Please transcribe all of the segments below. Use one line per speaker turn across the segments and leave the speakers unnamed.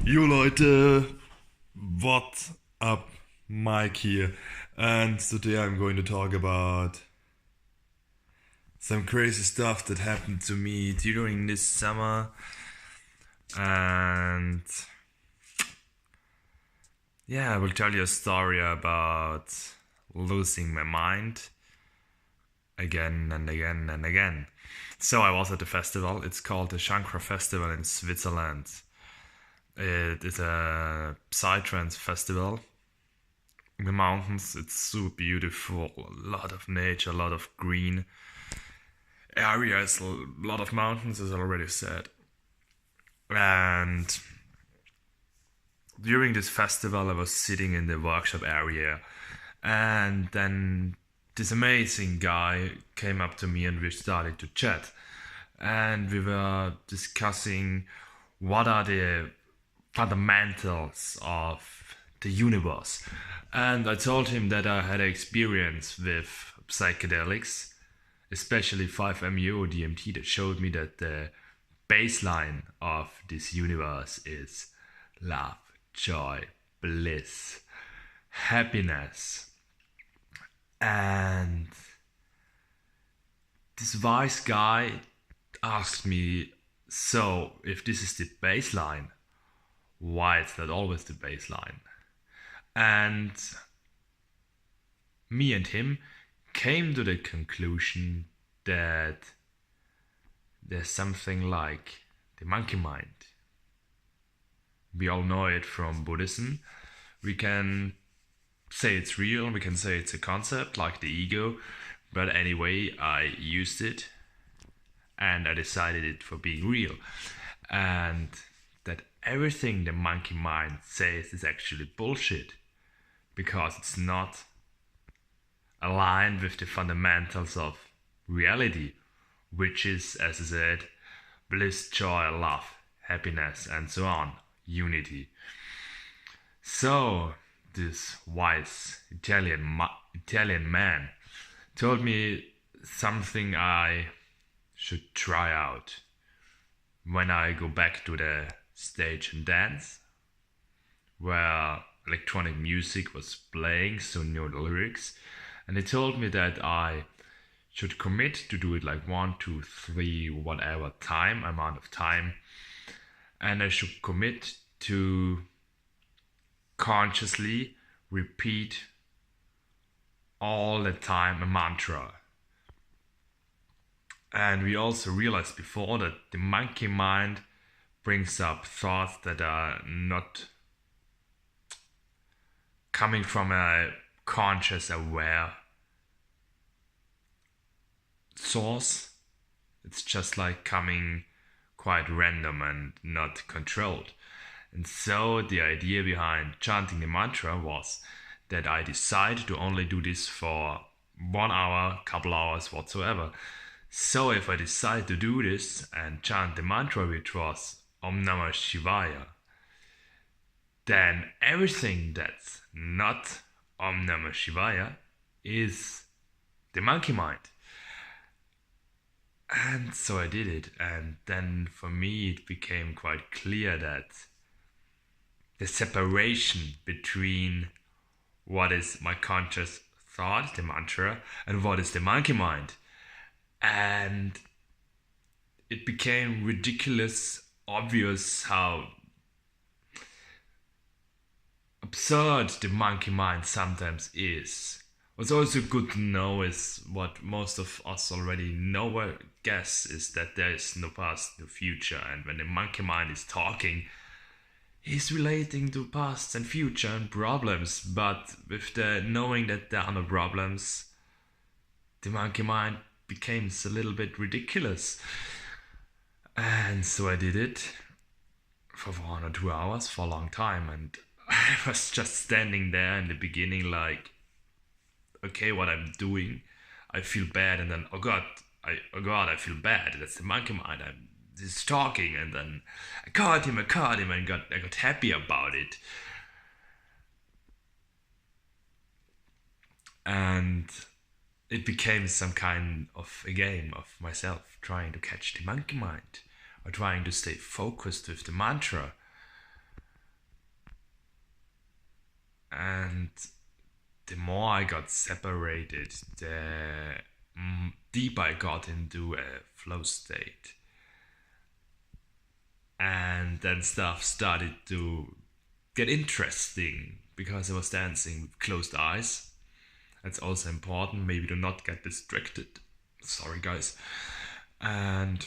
Jo Leute, what up? Mike here, and today I'm going to talk about some crazy stuff that happened to me during this summer. And yeah, I will tell you a story about losing my mind again and again and again. So I was at the festival. It's called the Shankra Festival in Switzerland. It is a psytrance festival in the mountains. It's so beautiful. A lot of nature, a lot of green areas, a lot of mountains, as I already said. And during this festival, I was sitting in the workshop area, and then this amazing guy came up to me and we started to chat. And we were discussing what are the fundamentals of the universe. And I told him that I had experience with psychedelics, especially 5-MeO DMT, that showed me that the baseline of this universe is love, joy, bliss, happiness. And this wise guy asked me, so if this is the baseline, why is that always the baseline? And me and him came to the conclusion that there's something like the monkey mind. We all know it from Buddhism. We can say it's real, we can say it's a concept like the ego, but anyway, I used it and I decided it for being real. And that everything the monkey mind says is actually bullshit because it's not aligned with the fundamentals of reality, which is, as I said, bliss, joy, love, happiness, and so on, unity. So, this wise Italian man told me something I should try out when I go back to the stage and dance, where electronic music was playing, so no lyrics. And he told me that I should commit to do it like 1, 2, 3, whatever amount of time, and I should commit to consciously repeat all the time a mantra. And we also realized before that the monkey mind brings up thoughts that are not coming from a conscious, aware source. It's just like coming quite random and not controlled. And so the idea behind chanting the mantra was that I decide to only do this for 1 hour, couple hours, whatsoever. So if I decide to do this and chant the mantra, which was Om Namah Shivaya, then everything that's not Om Namah Shivaya is the monkey mind. And so I did it, and then for me it became quite clear that the separation between what is my conscious thought, the mantra, and what is the monkey mind. And it became ridiculous, obvious how absurd the monkey mind sometimes is. What's also good to know is what most of us already know or guess is that there is no past, no future, and when the monkey mind is talking, he's relating to past and future and problems, but with the knowing that there are no problems, the monkey mind becomes a little bit ridiculous. And so I did it for 1 or 2 hours for a long time, and I was just standing there in the beginning like, okay, what I'm doing, I feel bad, and then oh god, I feel bad. That's the monkey mind. I'm just talking, and then I caught him, and I got happy about it. And it became some kind of a game of myself trying to catch the monkey mind or trying to stay focused with the mantra. And the more I got separated, the deeper I got into a flow state. And then stuff started to get interesting because I was dancing with closed eyes. That's also important, maybe to not get distracted. Sorry, guys. And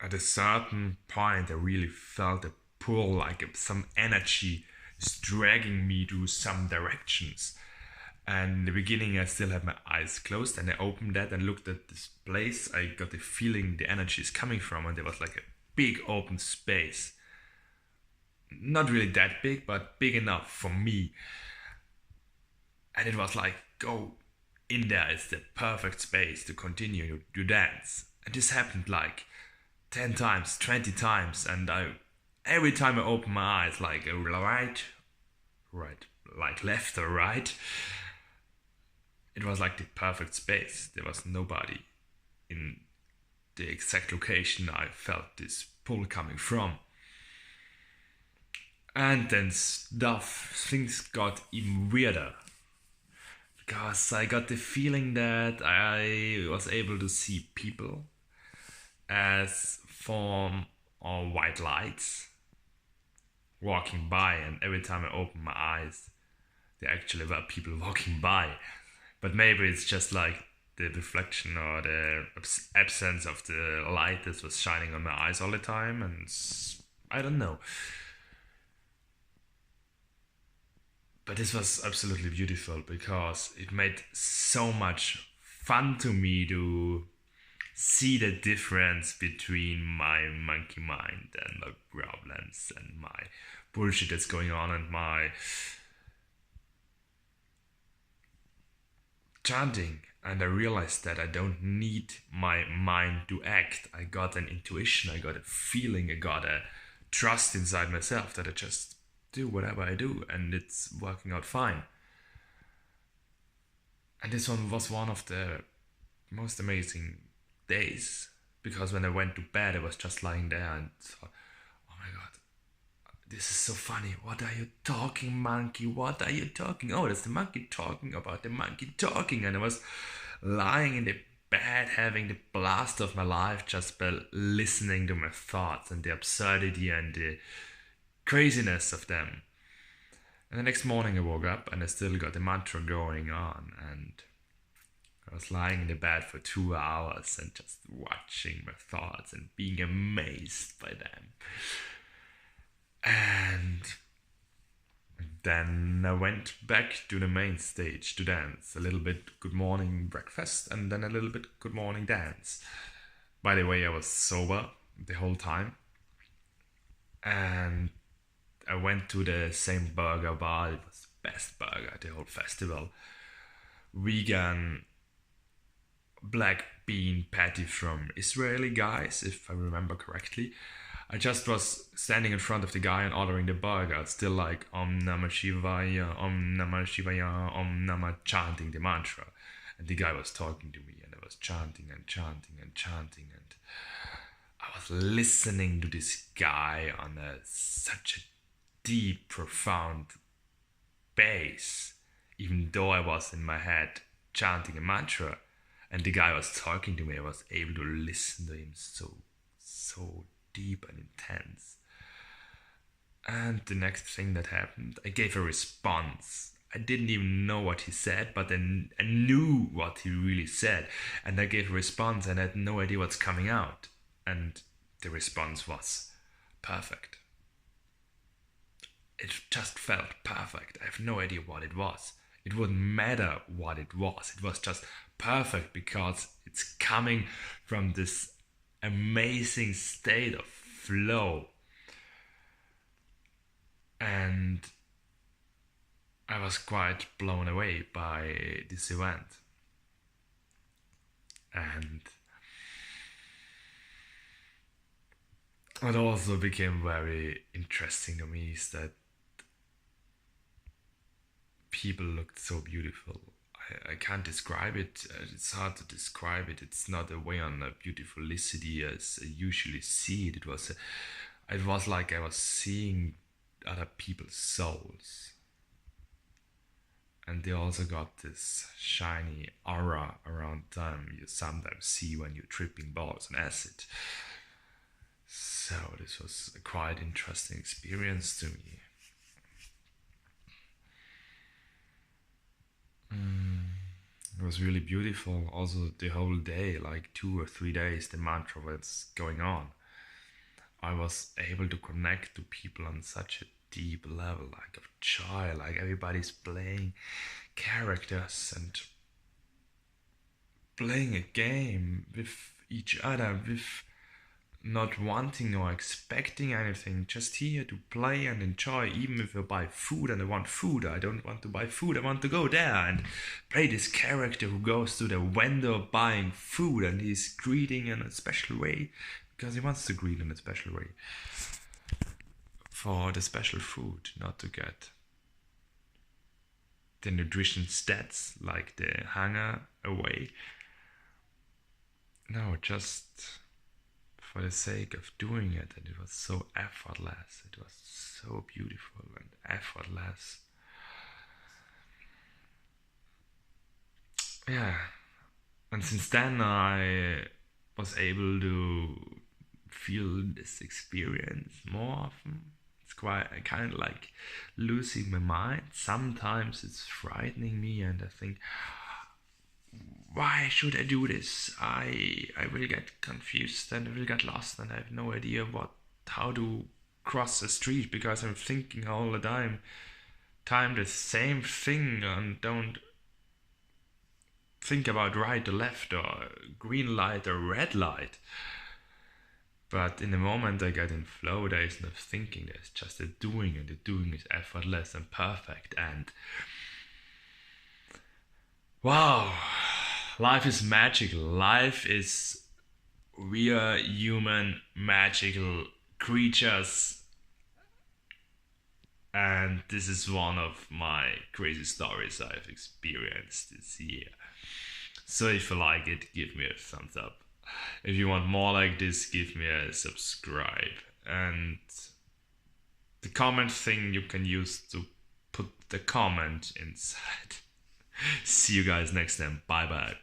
at a certain point, I really felt a pull, like some energy is dragging me to some directions. And in the beginning, I still had my eyes closed, and I opened that and looked at this place. I got the feeling the energy is coming from, and there was like a big open space. Not really that big, but big enough for me. And it was like, go in there, it's the perfect space to continue to dance. And this happened like 10 times, 20 times, and every time I opened my eyes, like a right, like left or right, it was like the perfect space. There was nobody in the exact location I felt this pull coming from. And then things got even weirder. Because I got the feeling that I was able to see people as form or white lights walking by, and every time I opened my eyes, there actually were people walking by. But maybe it's just like the reflection or the absence of the light that was shining on my eyes all the time, and I don't know. But this was absolutely beautiful because it made so much fun to me to see the difference between my monkey mind and my problems and my bullshit that's going on and my chanting. And I realized that I don't need my mind to act. I got an intuition, I got a feeling, I got a trust inside myself that I just do whatever I do and it's working out fine. And this one was one of the most amazing days because when I went to bed, I was just lying there and thought, oh my god, this is so funny. What are you talking, monkey? What are you talking? Oh, that's the monkey talking about the monkey talking. And I was lying in the bed having the blast of my life just by listening to my thoughts and the absurdity and the craziness of them. And the next morning I woke up and I still got the mantra going on, and I was lying in the bed for 2 hours and just watching my thoughts and being amazed by them. And then I went back to the main stage to dance. A little bit good morning breakfast and then a little bit good morning dance. By the way, I was sober the whole time. And I went to the same burger bar. It was the best burger the whole festival. Vegan black bean patty from Israeli guys, if I remember correctly. I just was standing in front of the guy and ordering the burger. It's still like Om Namah Shivaya, Om Namah Shivaya, Om Namah, chanting the mantra. And the guy was talking to me and I was chanting and chanting and chanting, and I was listening to this guy on such a deep, profound bass, even though I was in my head chanting a mantra and the guy was talking to me. I was able to listen to him so deep and intense. And the next thing that happened, I gave a response. I didn't even know what he said, but then I knew what he really said. And I gave a response and I had no idea what's coming out. And the response was perfect. It just felt perfect. I have no idea what it was. It wouldn't matter what it was. It was just perfect because it's coming from this amazing state of flow. And I was quite blown away by this event. And what also became very interesting to me is that people looked so beautiful. I can't describe it. It's hard to describe it. It's not a way on a beautificity as I usually see it. it was like I was seeing other people's souls. And they also got this shiny aura around them you sometimes see when you're tripping balls on acid. So this was a quite interesting experience to me. It was really beautiful. Also the whole day, like 2 or 3 days, the mantra was going on. I was able to connect to people on such a deep level, like of joy, like everybody's playing characters and playing a game with each other, with not wanting or expecting anything, just here to play and enjoy. Even if I buy food and I want food, I don't want to buy food, I want to go there and play this character who goes to the vendor buying food and he's greeting in a special way because he wants to greet in a special way for the special food, not to get the nutrition stats like the hunger away. No, just for the sake of doing it, and it was so effortless. It was so beautiful and effortless. Yeah, and since then I was able to feel this experience more often. It's quite kind of like losing my mind. Sometimes it's frightening me, and I think, why should I do this? I will get confused and I will get lost and I have no idea how to cross the street because I'm thinking all the time the same thing and don't think about right or left or green light or red light. But in the moment I get in flow, there is no thinking, there's just a doing, and the doing is effortless and perfect. And wow, life is magical. Life is, we are human magical creatures, and this is one of my crazy stories I've experienced this year. So if you like it, give me a thumbs up. If you want more like this, give me a subscribe. And the comment thing you can use to put the comment inside. See you guys next time. Bye bye.